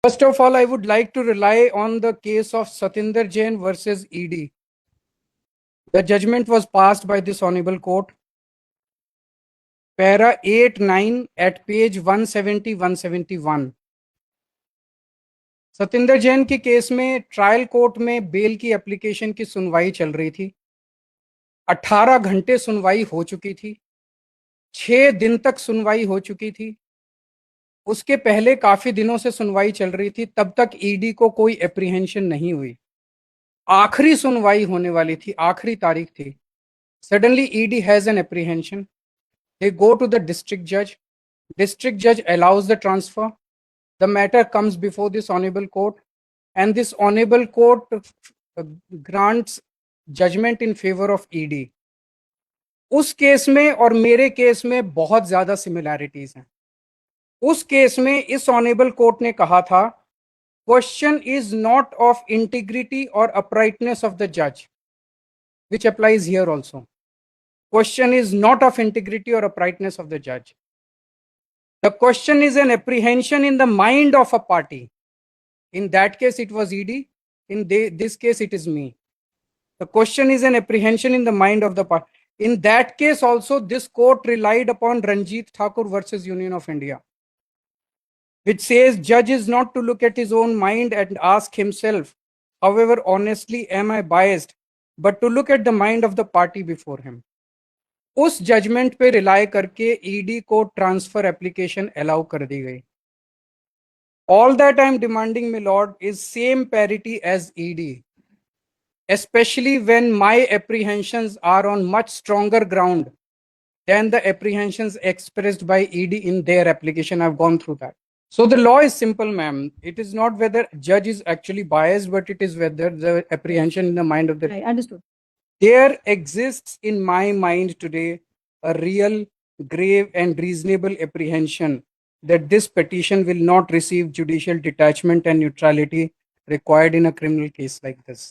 First of all, I would like to rely on the case of Satinder Jain versus ED. The judgment was passed by this Honorable Court. Para 8-9 at page 170-171. Satinder Jain के case में trial court में bell की application की सुनवाई चल रही थी। 18 घंटे सुनवाई हो चुकी थी। 6 दिन तक सुनवाई हो चुकी थी। उसके पहले काफी दिनों से सुनवाई चल रही थी, तब तक ईडी को कोई एप्रीहेंशन नहीं हुई। आखिरी सुनवाई होने वाली थी, आखिरी तारीख थी। Suddenly ED has an apprehension. They go to the district जज. District judge allows the transfer. The matter comes before this honorable court, and this honorable court grants judgment in favor of ED. उस case में और मेरे case में बहुत ज्यादा similarities हैं। उस केस में इस ऑनेबल कोर्ट ने कहा था, question is not of integrity और अपराइटनेस ऑफ द जज, विच applies here also. Question is not of integrity और अपराइटनेस ऑफ द जज. The question is an apprehension in the mind of a party. In that case, it was ED. In this case, it is me. The question is an apprehension in the mind of the party. In that case also, this court relied upon Ranjit Thakur versus Union of India, which says judge is not to look at his own mind and ask himself, however honestly am I biased, but to look at the mind of the party before him. उस judgment पे rely करके ED को transfer application allow कर दी गई. All that I am demanding my lord is same parity as ED, especially when my apprehensions are on much stronger ground than the apprehensions expressed by ED in their application. I've gone through that. So the law is simple, ma'am. It is not whether judge is actually biased, but it is whether the apprehension in the mind of the... I understood. There exists in my mind today a real, grave and reasonable apprehension that this petition will not receive judicial detachment and neutrality required in a criminal case like this.